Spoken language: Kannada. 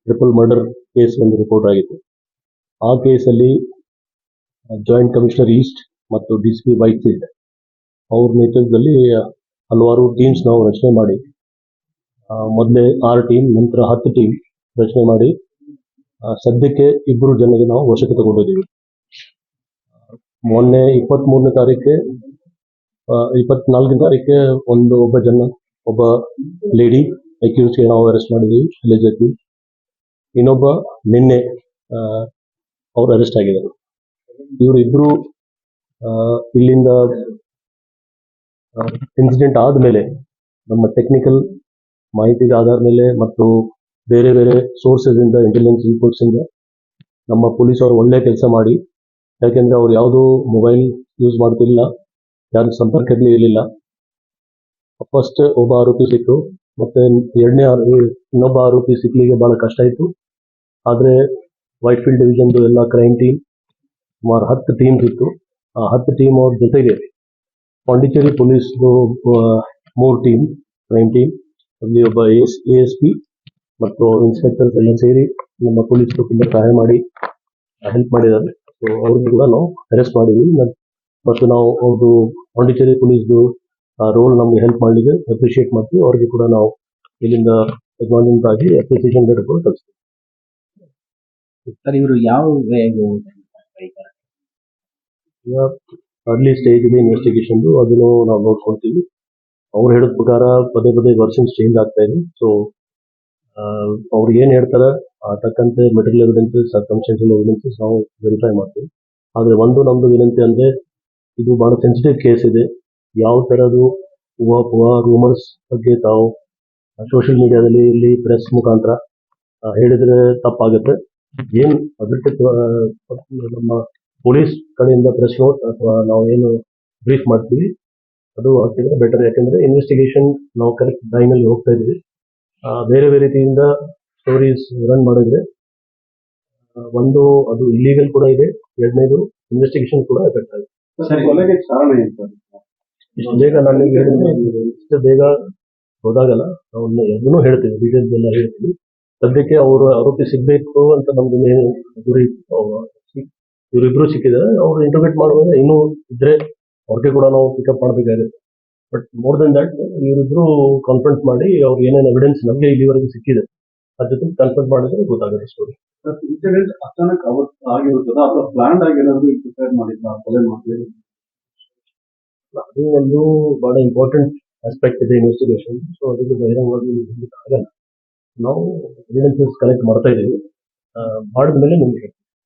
ಟ್ರಿಪಲ್ ಮರ್ಡರ್ ಕೇಸ್ ಒಂದು ರಿಪೋರ್ಟ್ ಆಗಿತ್ತು. ಆ ಕೇಸಲ್ಲಿ ಜಾಯಿಂಟ್ ಕಮಿಷನರ್ ಈಸ್ಟ್ ಮತ್ತು DCP ವೈಟ್ಫೀಲ್ಡ್ ಅವ್ರ ನೇತೃತ್ವದಲ್ಲಿ ಹಲವಾರು ಟೀಮ್ಸ್ ನಾವು ರಚನೆ ಮಾಡಿ, ಮೊದಲೇ 6 ಟೀಮ್, ನಂತರ 10 ಟೀಮ್ ರಚನೆ ಮಾಡಿ ಸದ್ಯಕ್ಕೆ 2 ಜನರಿಗೆ ನಾವು ವಶಕ್ಕೆ ತಗೊಂಡಿದ್ದೀವಿ. ಮೊನ್ನೆ 24ನೇ ತಾರೀಕಿಗೆ ಒಬ್ಬ ಲೇಡಿ ಅಕ್ಯೂಸ್ಗೆ ನಾವು ಅರೆಸ್ಟ್ ಮಾಡಿದ್ದೀವಿ, ಅಲಿಜೆಡ್ಲಿ. ಇನ್ನೊಬ್ಬ ನಿನ್ನೆ ಅವ್ರು ಅರೆಸ್ಟ್ ಆಗಿದ್ದಾರೆ. ಇವರಿಬ್ಬರು ಇಲ್ಲಿಂದ ಇನ್ಸಿಡೆಂಟ್ ಆದಮೇಲೆ ನಮ್ಮ ಟೆಕ್ನಿಕಲ್ ಮಾಹಿತಿಗೆ ಆಧಾರ ಮೇಲೆ ಮತ್ತು ಬೇರೆ ಬೇರೆ ಸೋರ್ಸಸ್ ಇಂದ, ಇಂಟೆಲಿಜೆನ್ಸ್ ರಿಪೋರ್ಟ್ಸ್ ಇಂದ ನಮ್ಮ ಪೊಲೀಸ್ ಅವರು ಒಳ್ಳೆ ಕೆಲಸ ಮಾಡಿ, ಯಾಕೆಂದ್ರೆ ಅವ್ರು ಯಾವುದೂ ಮೊಬೈಲ್ ಯೂಸ್ ಮಾಡ್ತಿರ್ಲಿಲ್ಲ, ಯಾರ ಸಂಪರ್ಕದಲ್ಲಿ ಇರಲಿಲ್ಲ. ಫಸ್ಟ್ ಒಬ್ಬ ಆರೋಪಿ ಸಿಕ್ಕು, ಮತ್ತೆ ಇನ್ನೊಬ್ಬ ಆರೋಪಿ ಸಿಕ್ಲಿಕ್ಕೆ ಬಹಳ ಕಷ್ಟ ಇತ್ತು. ಆದರೆ ವೈಟ್ಫೀಲ್ಡ್ ಡಿವಿಷನ್ದು ಎಲ್ಲ ಕ್ರೈಮ್ ಟೀಮ್ ಸುಮಾರು 10 ಟೀಮ್ಸ್ ಇತ್ತು. ಆ 10 ಟೀಮ್ ಅವ್ರ ಜೊತೆಗೆ ಪಾಂಡಿಚೇರಿ ಪೊಲೀಸ್ದು 3 ಟೀಮ್, ಕ್ರೈಮ್ ಟೀಮ್, ಅಲ್ಲಿ ಒಬ್ಬ ASP ಮತ್ತು ಇನ್ಸ್ಪೆಕ್ಟರ್ಸ್ ಎಲ್ಲ ಸೇರಿ ನಮ್ಮ ಪೊಲೀಸರು ತುಂಬ ಸಹಾಯ ಮಾಡಿ ಹೆಲ್ಪ್ ಮಾಡಿದ್ದಾರೆ. ಸೊ ಅವ್ರಿಗೆ ಕೂಡ ನಾವು ಅರೆಸ್ಟ್ ಮಾಡಿದ್ದೀವಿ. ಮತ್ತು ನಾವು ಅವ್ರದ್ದು ಪಾಂಡಿಚೇರಿ ಪೊಲೀಸ್ದು ರೋಲ್ ನಮಗೆ ಹೆಲ್ಪ್ ಮಾಡಲಿಕ್ಕೆ ಅಪ್ರಿಷಿಯೇಟ್ ಮಾಡ್ತೀವಿ. ಅವ್ರಿಗೆ ಕೂಡ ನಾವು ಇಲ್ಲಿಂದ ಅಡ್ವಾನ್ಸ್ ಆಗಿ ಅಪ್ರಿಸಿಯೇಷನ್ ಲೆಟರ್ ಕೂಡ ಕಳಿಸ್ತೀವಿ. ಸರ್, ಇವರು ಯಾವ ಈಗ ಅರ್ಲಿ ಸ್ಟೇಜ್ ಇದೆ ಇನ್ವೆಸ್ಟಿಗೇಷನ್ದು, ಅದನ್ನು ನಾವು ನೋಡ್ಕೊಳ್ತೀವಿ. ಅವ್ರು ಹೇಳಿದ ಪ್ರಕಾರ ಪದೇ ವರ್ಷನ್ಸ್ ಚೇಂಜ್ ಆಗ್ತಾ ಇದೆ. ಸೊ ಅವ್ರು ಏನು ಹೇಳ್ತಾರೆ ತಕ್ಕಂತೆ ಮೆಟೀರಿಯಲ್ ಎವಿಡೆನ್ಸಸ್, ಸರ್ಕಮ್ಸ್ಟೆನ್ಷಿಯಲ್ ಎವಿಡೆನ್ಸಸ್ ನಾವು ವೆರಿಫೈ ಮಾಡ್ತೀವಿ. ಆದರೆ ನಮ್ಮದು ವಿನಂತಿ ಅಂದರೆ, ಇದು ಭಾಳ ಸೆನ್ಸಿಟಿವ್ ಕೇಸ್ ಇದೆ. ಯಾವ ಥರದ್ದು ರೂಮರ್ಸ್ ಬಗ್ಗೆ ತಾವು ಸೋಷಿಯಲ್ ಮೀಡಿಯಾದಲ್ಲಿ, ಇಲ್ಲಿ ಪ್ರೆಸ್ ಮುಖಾಂತರ ಹೇಳಿದರೆ ತಪ್ಪಾಗುತ್ತೆ. ಏನು ಅದಕ್ಕೆ ನಮ್ಮ ಪೊಲೀಸ್ ಕಡೆಯಿಂದ ಪ್ರೆಸ್ ನೋಟ್ ಅಥವಾ ನಾವು ಏನು ಬ್ರೀಫ್ ಮಾಡ್ತೀವಿ ಅದು ಹಾಕಿದ್ರೆ ಬೆಟರ್. ಯಾಕೆಂದರೆ ಇನ್ವೆಸ್ಟಿಗೇಷನ್ ನಾವು ಕರೆಕ್ಟ್ ಟೈಮಲ್ಲಿ ಹೋಗ್ತಾ ಇದ್ದೀವಿ. ಬೇರೆ ರೀತಿಯಿಂದ ಸ್ಟೋರೀಸ್ ರನ್ ಮಾಡಿದ್ರೆ ಅದು ಇಲ್ಲೀಗಲ್ ಕೂಡ ಇದೆ, ಎರಡನೇದು ಇನ್ವೆಸ್ಟಿಗೇಷನ್ ಕೂಡ ಎಫೆಕ್ಟ್ ಆಗಿದೆ. ಇಷ್ಟು ಬೇಗ ನಾನು ಹೇಳಿದ್ರೆ ಇಷ್ಟು ಬೇಗ ಹೋದಾಗಲ್ಲ, ನಾವು ಎಲ್ಲನೂ ಹೇಳ್ತೀವಿ, ಡೀಟೇಲ್ಸ್ ಎಲ್ಲ ಹೇಳ್ತೀವಿ. ಸದ್ಯಕ್ಕೆ ಅವರು ಆರೋಪಿ ಸಿಗಬೇಕು ಅಂತ ನಮ್ದು ಗುರಿ ಇತ್ತು. ಇವರಿಬ್ರು ಸಿಕ್ಕಿದ್ದಾರೆ. ಅವ್ರು ಇಂಟರ್ವ್ಯೂಟ್ ಮಾಡುವಾಗ ಇನ್ನೂ ಇದ್ರೆ ಅವ್ರಿಗೆ ಕೂಡ ನಾವು ಪಿಕಪ್ ಮಾಡಬೇಕಾಗುತ್ತೆ. ಬಟ್ ಮೋರ್ ದೆನ್ ದಟ್, ಇವರಿಬ್ರು ಕಾನ್ಫರೆನ್ಸ್ ಮಾಡಿ ಅವ್ರು ಏನೇನು ಎವಿಡೆನ್ಸ್ ನಮಗೆ ಇಲ್ಲಿವರೆಗೆ ಸಿಕ್ಕಿದೆ ಅದ್ರ ಜೊತೆ ಕಾನ್ಫರೆನ್ಸ್ ಮಾಡಿದ್ರೆ ಗೊತ್ತಾಗುತ್ತೆ ಸ್ಟೋರಿ. ಇನ್ಸಿಡೆಂಟ್ ಅಚಾನಕ್ ಅವತ್ತು ಆಗಿರುತ್ತದ ಅಥವಾ ಪ್ಲಾನ್ ಆಗಿ ಏನಾದ್ರು ಪ್ರಿಪೇರ್ ಮಾಡಿದ್ದ ಕೊಲೆ ಮಾಡಿ? ಅದು ಒಂದು ಬಹಳ ಇಂಪಾರ್ಟೆಂಟ್ ಆಸ್ಪೆಕ್ಟ್ ಇದೆ ಇನ್ವೆಸ್ಟಿಗೇಷನ್. ಸೊ ಅದಕ್ಕೆ ಬಹಿರಂಗವಾಗಿ ಆಗಲ್ಲ. ನಾವು ಎವಿಡೆನ್ಸಸ್ ಕಲೆಕ್ಟ್ ಮಾಡ್ತಾ ಇದ್ದೀವಿ, ಮಾಡಿದ ಮೇಲೆ ನಿಮ್ಗೆ